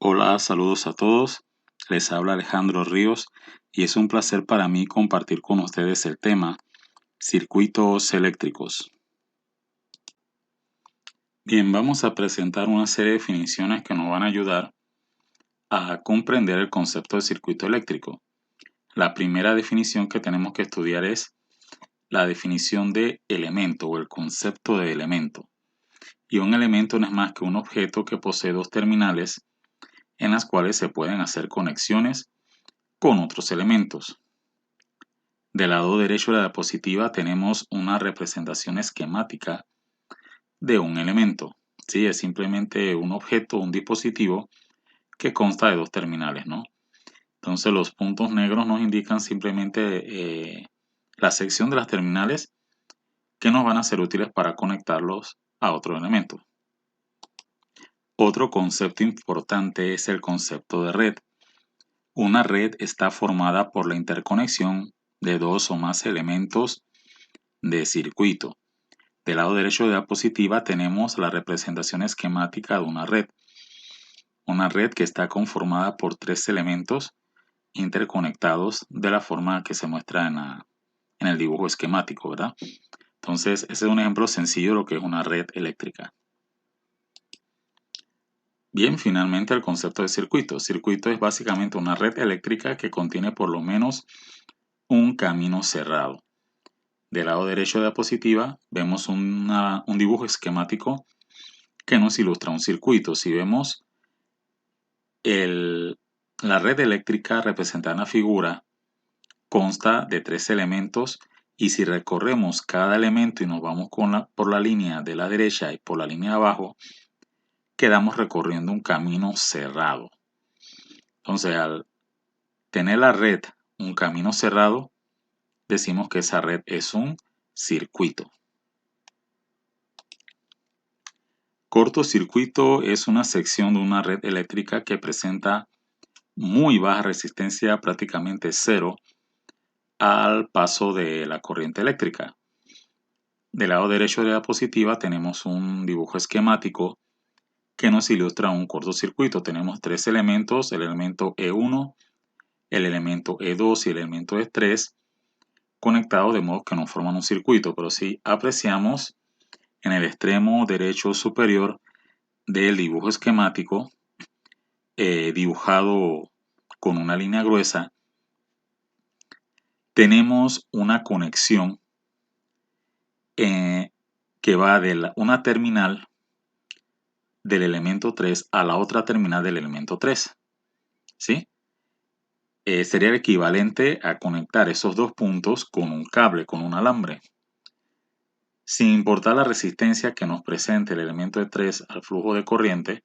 Hola, saludos a todos. Les habla Alejandro Ríos y es un placer para mí compartir con ustedes el tema circuitos eléctricos. Bien, vamos a presentar una serie de definiciones que nos van a ayudar a comprender el concepto de circuito eléctrico. La primera definición que tenemos que estudiar es la definición de elemento o el concepto de elemento. Y un elemento no es más que un objeto que posee dos terminales en las cuales se pueden hacer conexiones con otros elementos. Del lado derecho de la diapositiva tenemos una representación esquemática de un elemento. ¿Sí? Es simplemente un objeto, un dispositivo que consta de dos terminales, ¿no? Entonces los puntos negros nos indican simplemente la sección de las terminales que nos van a ser útiles para conectarlos a otro elemento. Otro concepto importante es el concepto de red. Una red está formada por la interconexión de dos o más elementos de circuito. Del lado derecho de la diapositiva tenemos la representación esquemática de una red. Una red que está conformada por tres elementos interconectados de la forma que se muestra en el dibujo esquemático, ¿verdad? Entonces, ese es un ejemplo sencillo de lo que es una red eléctrica. Bien, finalmente el concepto de circuito. Circuito es básicamente una red eléctrica que contiene por lo menos un camino cerrado. Del lado derecho de la diapositiva vemos un dibujo esquemático que nos ilustra un circuito. Si vemos la red eléctrica representada en la figura consta de tres elementos y si recorremos cada elemento y nos vamos por la línea de la derecha y por la línea de abajo, quedamos recorriendo un camino cerrado. Entonces, al tener la red un camino cerrado, decimos que esa red es un circuito. Cortocircuito es una sección de una red eléctrica que presenta muy baja resistencia, prácticamente cero, al paso de la corriente eléctrica. Del lado derecho de la diapositiva tenemos un dibujo esquemático que nos ilustra un cortocircuito. Tenemos tres elementos, el elemento E1, el elemento E2 y el elemento E3, conectados de modo que no forman un circuito, pero si apreciamos en el extremo derecho superior del dibujo esquemático, dibujado con una línea gruesa, tenemos una conexión que va de una terminal del elemento 3 a la otra terminal del elemento 3. ¿Sí? Sería el equivalente a conectar esos dos puntos con un cable, con un alambre. Sin importar la resistencia que nos presente el elemento de 3 al flujo de corriente,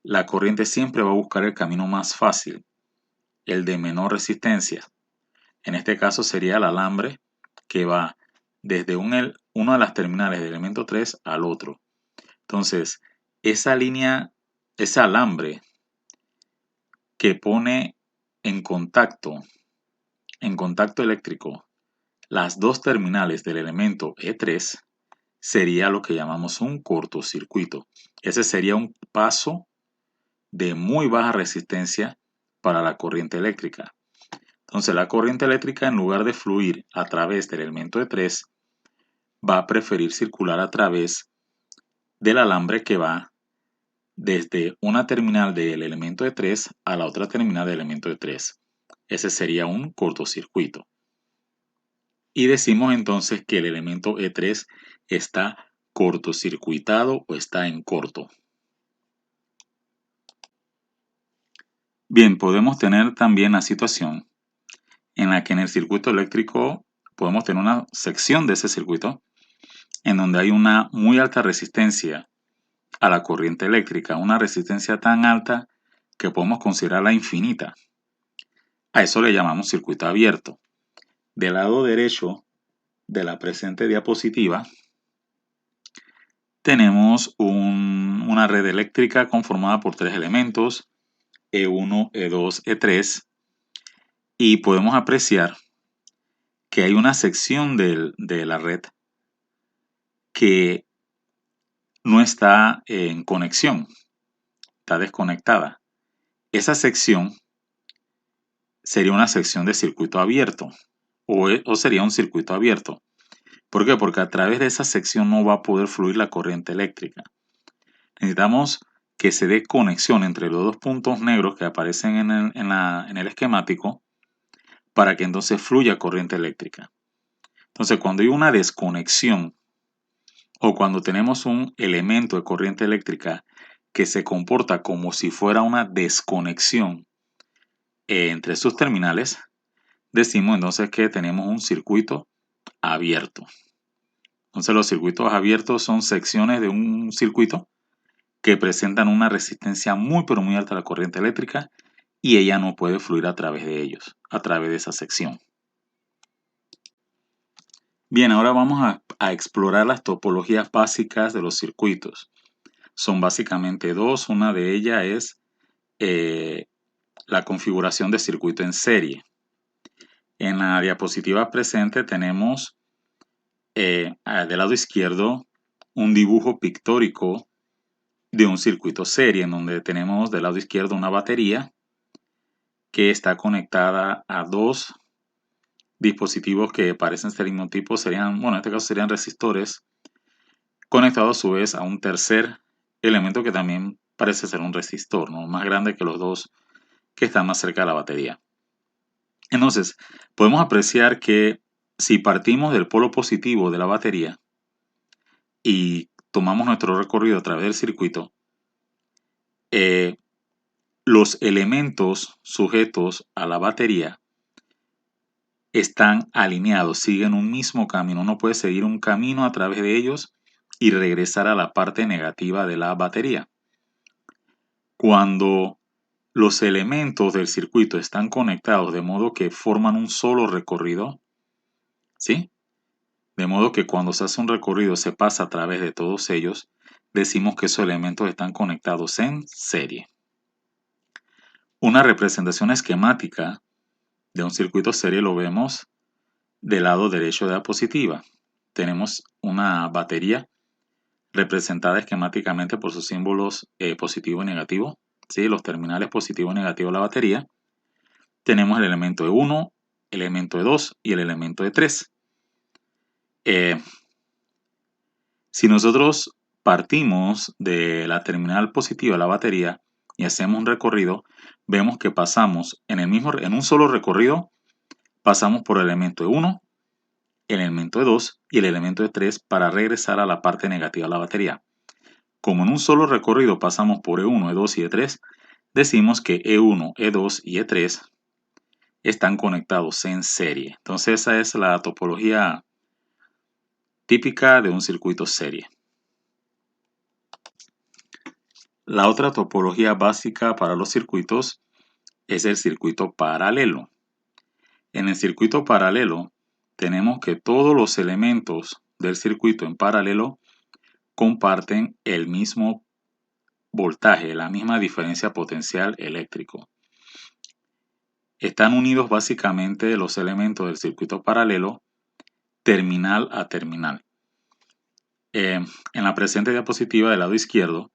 la corriente siempre va a buscar el camino más fácil, el de menor resistencia. En este caso sería el alambre que va desde una de las terminales del elemento 3 al otro. Entonces, esa línea, ese alambre que pone en contacto eléctrico las dos terminales del elemento E3 sería lo que llamamos un cortocircuito. Ese sería un paso de muy baja resistencia para la corriente eléctrica. Entonces la corriente eléctrica, en lugar de fluir a través del elemento E3, va a preferir circular a través del alambre que va desde una terminal del elemento E3 a la otra terminal del elemento E3. Ese sería un cortocircuito. Y decimos entonces que el elemento E3 está cortocircuitado o está en corto. Bien, podemos tener también la situación en la que en el circuito eléctrico podemos tener una sección de ese circuito en donde hay una muy alta resistencia a la corriente eléctrica, una resistencia tan alta que podemos considerarla infinita. A eso le llamamos circuito abierto. Del lado derecho de la presente diapositiva tenemos una red eléctrica conformada por tres elementos, E1, E2, E3, y podemos apreciar que hay una sección de la red que no está en conexión, está desconectada. esa sección sería una sección de circuito abierto o sería un circuito abierto. ¿Por qué? Porque a través de esa sección no va a poder fluir la corriente eléctrica. Necesitamos que se dé conexión entre los dos puntos negros que aparecen en el esquemático para que entonces fluya corriente eléctrica. Entonces, cuando hay una desconexión o cuando tenemos un elemento de corriente eléctrica que se comporta como si fuera una desconexión entre sus terminales, decimos entonces que tenemos un circuito abierto. Entonces, los circuitos abiertos son secciones de un circuito que presentan una resistencia muy pero muy alta a la corriente eléctrica y ella no puede fluir a través de ellos, a través de esa sección. Bien, ahora vamos a explorar las topologías básicas de los circuitos. Son básicamente dos. Una de ellas es la configuración de circuito en serie. En la diapositiva presente tenemos del lado izquierdo un dibujo pictórico de un circuito serie, en donde tenemos del lado izquierdo una batería que está conectada a dos dispositivos que parecen ser el mismo tipo, en este caso serían resistores, conectados a su vez a un tercer elemento que también parece ser un resistor, ¿no? Más grande que los dos que están más cerca de la batería. Entonces, podemos apreciar que si partimos del polo positivo de la batería y tomamos nuestro recorrido a través del circuito, los elementos sujetos a la batería están alineados, siguen un mismo camino. Uno puede seguir un camino a través de ellos y regresar a la parte negativa de la batería. Cuando los elementos del circuito están conectados de modo que forman un solo recorrido, ¿sí? De modo que cuando se hace un recorrido se pasa a través de todos ellos, decimos que esos elementos están conectados en serie. Una representación esquemática de un circuito serie lo vemos del lado derecho de la diapositiva. Tenemos una batería representada esquemáticamente por sus símbolos positivo y negativo, ¿sí? Los terminales positivo y negativo de la batería. Tenemos el elemento de 1, el elemento de 2 y el elemento de 3. Si nosotros partimos de la terminal positiva de la batería y hacemos un recorrido, vemos que pasamos en un solo recorrido, pasamos por el elemento de 1, el elemento de 2 y el elemento de 3 para regresar a la parte negativa de la batería. Como en un solo recorrido pasamos por E1, E2 y E3, decimos que E1, E2 y E3 están conectados en serie. Entonces esa es la topología típica de un circuito serie. La otra topología básica para los circuitos es el circuito paralelo. En el circuito paralelo tenemos que todos los elementos del circuito en paralelo comparten el mismo voltaje, la misma diferencia potencial eléctrico. Están unidos básicamente los elementos del circuito paralelo terminal a terminal. En la presente diapositiva del lado izquierdo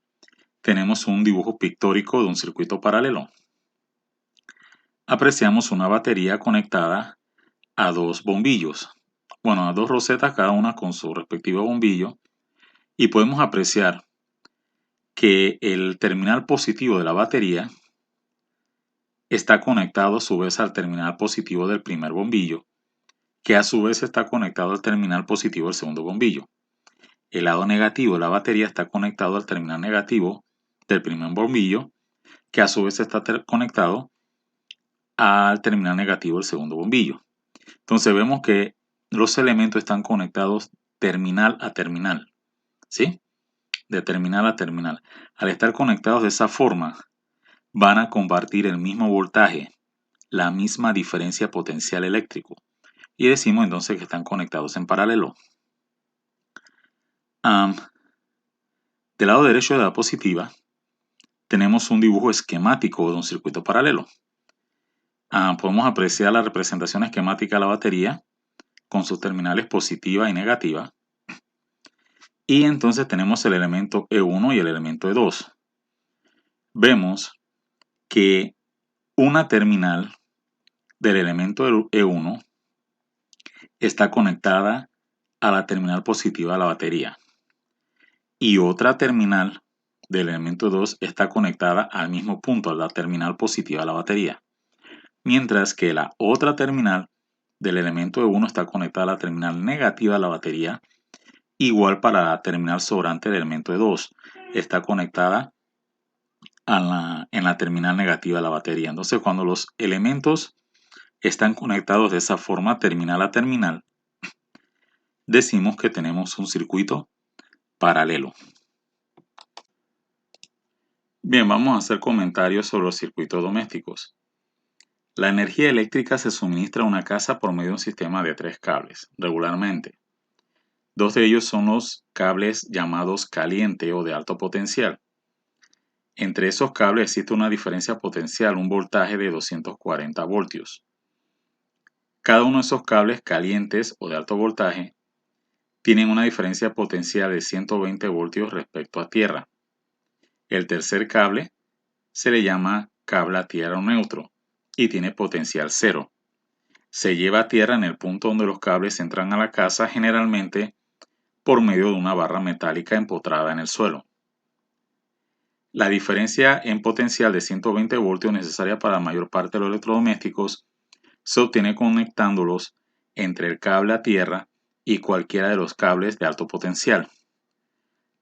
tenemos un dibujo pictórico de un circuito paralelo. Apreciamos una batería conectada a dos bombillos, a dos rosetas, cada una con su respectivo bombillo, y podemos apreciar que el terminal positivo de la batería está conectado a su vez al terminal positivo del primer bombillo, que a su vez está conectado al terminal positivo del segundo bombillo. El lado negativo de la batería está conectado al terminal negativo del primer bombillo, que a su vez está conectado al terminal negativo del segundo bombillo. Entonces vemos que los elementos están conectados terminal a terminal, ¿sí? De terminal a terminal. Al estar conectados de esa forma, van a compartir el mismo voltaje, la misma diferencia potencial eléctrico. Y decimos entonces que están conectados en paralelo. Del lado derecho de la diapositiva tenemos un dibujo esquemático de un circuito paralelo. Podemos apreciar la representación esquemática de la batería con sus terminales positiva y negativa. Y entonces tenemos el elemento E1 y el elemento E2. Vemos que una terminal del elemento E1 está conectada a la terminal positiva de la batería y otra terminal del elemento 2 está conectada al mismo punto, a la terminal positiva de la batería, mientras que la otra terminal del elemento E1 está conectada a la terminal negativa de la batería. Igual para la terminal sobrante del elemento E2, está conectada en la terminal negativa de la batería. Entonces, cuando los elementos están conectados de esa forma, terminal a terminal, decimos que tenemos un circuito paralelo. Bien, vamos a hacer comentarios sobre los circuitos domésticos. La energía eléctrica se suministra a una casa por medio de un sistema de 3 cables, regularmente. 2 de ellos son los cables llamados caliente o de alto potencial. Entre esos cables existe una diferencia potencial, un voltaje de 240 voltios. Cada uno de esos cables calientes o de alto voltaje tienen una diferencia potencial de 120 voltios respecto a tierra. El tercer cable se le llama cable a tierra o neutro y tiene potencial cero. Se lleva a tierra en el punto donde los cables entran a la casa, generalmente por medio de una barra metálica empotrada en el suelo. La diferencia en potencial de 120 voltios necesaria para la mayor parte de los electrodomésticos se obtiene conectándolos entre el cable a tierra y cualquiera de los cables de alto potencial.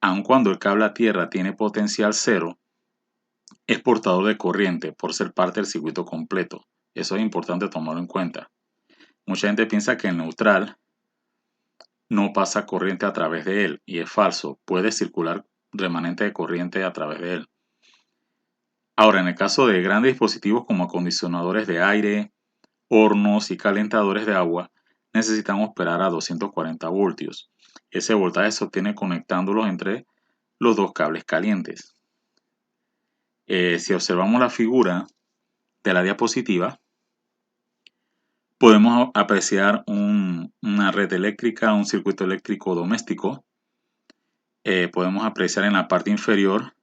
Aun cuando el cable a tierra tiene potencial cero, es portador de corriente por ser parte del circuito completo. Eso es importante tomarlo en cuenta. Mucha gente piensa que el neutral no pasa corriente a través de él, y es falso. Puede circular remanente de corriente a través de él. Ahora, en el caso de grandes dispositivos como acondicionadores de aire, hornos y calentadores de agua, necesitamos operar a 240 voltios. Ese voltaje se obtiene conectándolos entre los dos cables calientes. Si observamos la figura de la diapositiva, podemos apreciar una red eléctrica, un circuito eléctrico doméstico. Podemos apreciar en la parte inferior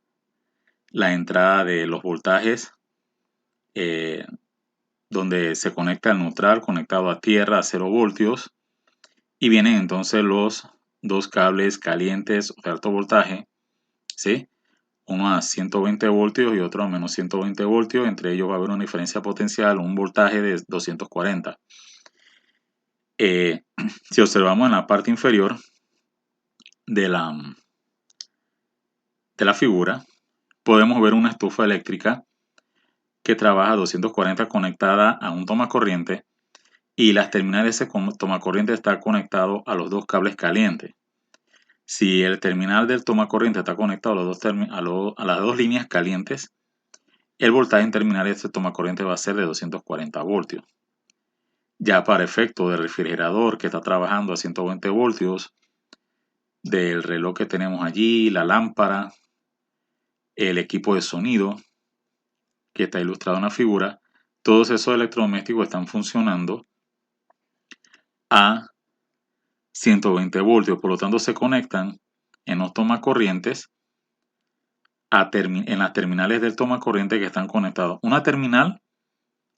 la entrada de los voltajes, donde se conecta el neutral conectado a tierra a 0 voltios, y vienen entonces los dos cables calientes de alto voltaje, ¿sí? Uno a 120 voltios y otro a menos 120 voltios. Entre ellos va a haber una diferencia potencial, un voltaje de 240. Si observamos en la parte inferior de la figura, podemos ver una estufa eléctrica que trabaja a 240 conectada a un tomacorriente, y las terminales de ese tomacorriente está conectado a los dos cables calientes. Si el terminal del tomacorriente está conectado a las dos líneas calientes, el voltaje en terminal de este tomacorriente va a ser de 240 voltios. Ya para efecto del refrigerador que está trabajando a 120 voltios, del reloj que tenemos allí, la lámpara, el equipo de sonido que está ilustrado en la figura, todos esos electrodomésticos están funcionando a 120 voltios, por lo tanto se conectan en los tomacorrientes en las terminales del tomacorriente que están conectados. Una terminal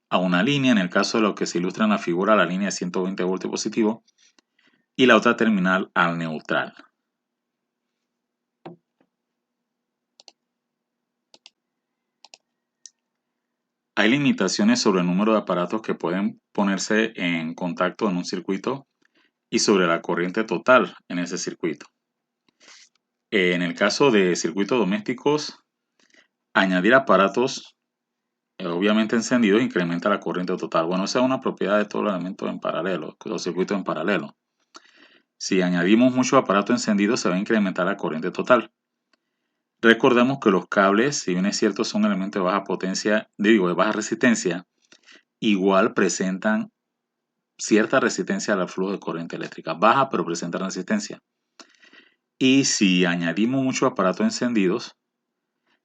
a una línea, en el caso de lo que se ilustra en la figura, la línea de 120 voltios positivo, y la otra terminal al neutral. Hay limitaciones sobre el número de aparatos que pueden ponerse en contacto en un circuito y sobre la corriente total en ese circuito. En el caso de circuitos domésticos, añadir aparatos obviamente encendidos incrementa la corriente total. Bueno, esa es una propiedad de todos los elementos en paralelo, los circuitos en paralelo. Si añadimos muchos aparatos encendidos, se va a incrementar la corriente total. Recordemos que los cables, si bien es cierto, son elementos de baja potencia, de baja resistencia, igual presentan cierta resistencia al flujo de corriente eléctrica. Baja, pero presentan resistencia. Y si añadimos muchos aparatos encendidos,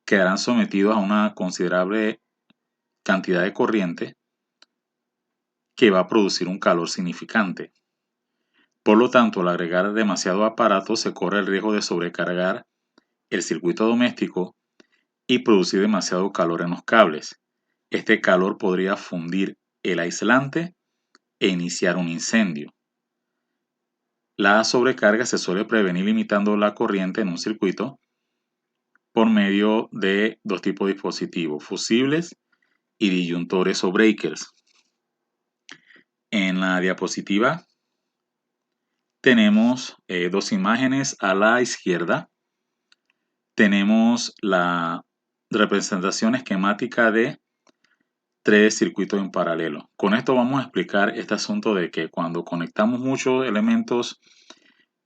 quedarán sometidos a una considerable cantidad de corriente que va a producir un calor significante. Por lo tanto, al agregar demasiados aparatos, se corre el riesgo de sobrecargar el circuito doméstico y producir demasiado calor en los cables. Este calor podría fundir el aislante e iniciar un incendio. La sobrecarga se suele prevenir limitando la corriente en un circuito por medio de dos tipos de dispositivos, fusibles y disyuntores o breakers. En la diapositiva tenemos dos imágenes. A la izquierda tenemos la representación esquemática de 3 circuitos en paralelo. Con esto vamos a explicar este asunto de que cuando conectamos muchos elementos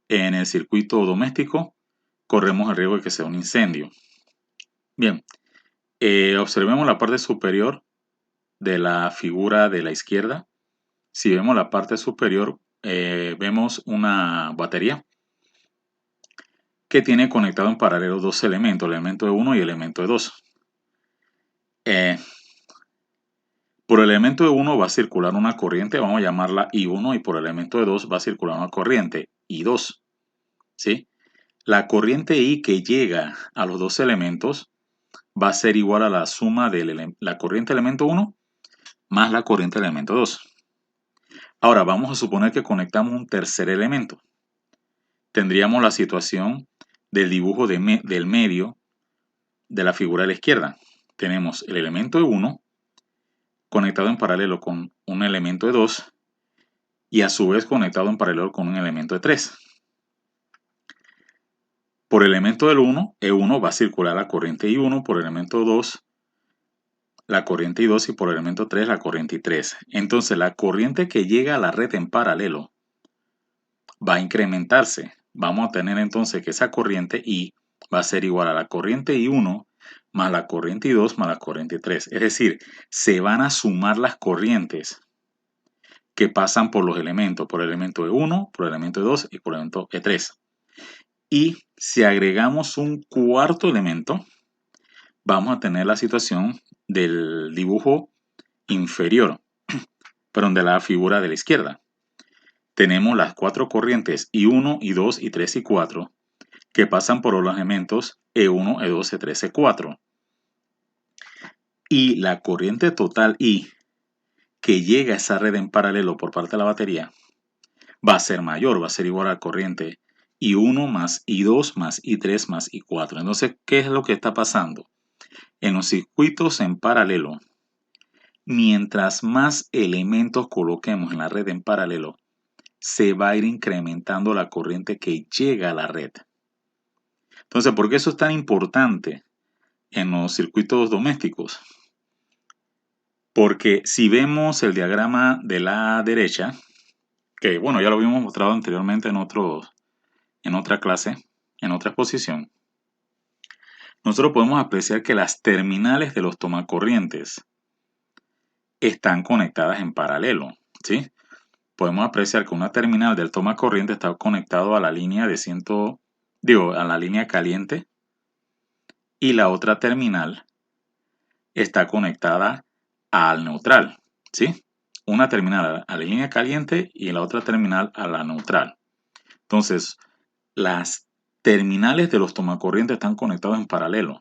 en el circuito doméstico, corremos el riesgo de que sea un incendio. Bien, observemos la parte superior de la figura de la izquierda. Si vemos la parte superior, vemos una batería que tiene conectado en paralelo dos elementos, el elemento de 1 y el elemento de 2. Por el elemento de 1 va a circular una corriente, vamos a llamarla I1, y por el elemento de 2 va a circular una corriente I2. ¿Sí? La corriente I que llega a los dos elementos va a ser igual a la suma de la corriente elemento 1 más la corriente elemento 2. Ahora vamos a suponer que conectamos un tercer elemento. Tendríamos la situación del dibujo del medio de la figura de la izquierda. Tenemos el elemento de 1 conectado en paralelo con un elemento de 2 y a su vez conectado en paralelo con un elemento de 3. Por el elemento del 1, E1 va a circular la corriente I1, por el elemento 2 la corriente I2 y por el elemento 3 la corriente I3. Entonces la corriente que llega a la red en paralelo va a incrementarse. Vamos a tener entonces que esa corriente I va a ser igual a la corriente I1 más la corriente I2 más la corriente I3. Es decir, se van a sumar las corrientes que pasan por los elementos, por el elemento E1, por el elemento E2 y por el elemento E3. Y si agregamos un cuarto elemento, vamos a tener la situación del dibujo inferior, perdón, de la figura de la izquierda. Tenemos las cuatro corrientes I1, I2, I3 y 4 que pasan por los elementos E1, E2, E3, E4. Y la corriente total I que llega a esa red en paralelo por parte de la batería va a ser mayor, va a ser igual a la corriente I1 más I2 más I3 más I4. Entonces, ¿qué es lo que está pasando? En los circuitos en paralelo, mientras más elementos coloquemos en la red en paralelo, se va a ir incrementando la corriente que llega a la red. Entonces, ¿por qué eso es tan importante en los circuitos domésticos? Porque si vemos el diagrama de la derecha, que bueno, ya lo habíamos mostrado anteriormente en otra clase, en otra exposición, nosotros podemos apreciar que las terminales de los tomacorrientes están conectadas en paralelo, ¿sí? Podemos apreciar que una terminal del tomacorriente está conectado a la línea a la línea caliente, y la otra terminal está conectada al neutral, ¿sí? Una terminal a la línea caliente y la otra terminal a la neutral. Entonces, las terminales de los tomacorrientes están conectados en paralelo.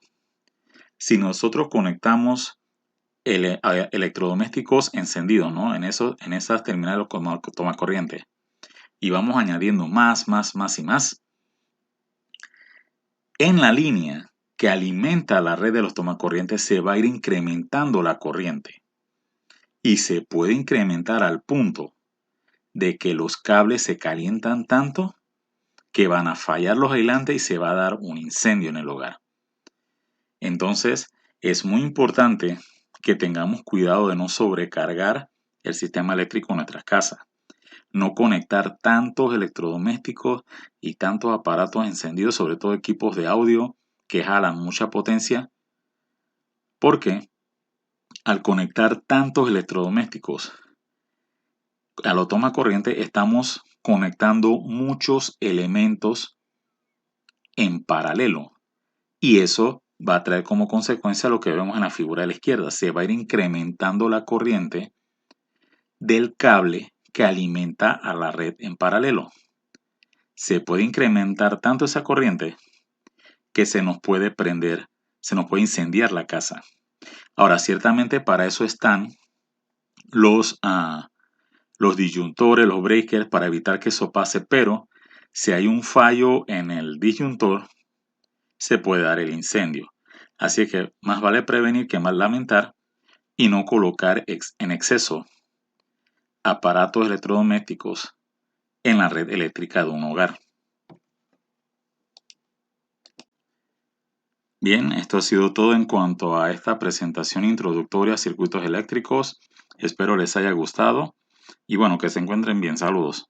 Si nosotros conectamos electrodomésticos encendidos, ¿no? en esas terminales de tomacorriente, y vamos añadiendo más y más, en la línea que alimenta la red de los tomacorrientes se va a ir incrementando la corriente. Y se puede incrementar al punto de que los cables se calientan tanto que van a fallar los aislantes y se va a dar un incendio en el hogar. Entonces, es muy importante que tengamos cuidado de no sobrecargar el sistema eléctrico en nuestras casas. No conectar tantos electrodomésticos y tantos aparatos encendidos, sobre todo equipos de audio que jalan mucha potencia, porque al conectar tantos electrodomésticos a la toma corriente estamos conectando muchos elementos en paralelo, y eso va a traer como consecuencia lo que vemos en la figura de la izquierda. Se va a ir incrementando la corriente del cable que alimenta a la red en paralelo. Se puede incrementar tanto esa corriente que se nos puede incendiar la casa. Ahora, ciertamente para eso están los disyuntores, los breakers, para evitar que eso pase, pero si hay un fallo en el disyuntor, se puede dar el incendio. Así que más vale prevenir que mal lamentar y no colocar en exceso aparatos electrodomésticos en la red eléctrica de un hogar. Bien, esto ha sido todo en cuanto a esta presentación introductoria a circuitos eléctricos. Espero les haya gustado y bueno, que se encuentren bien. Saludos.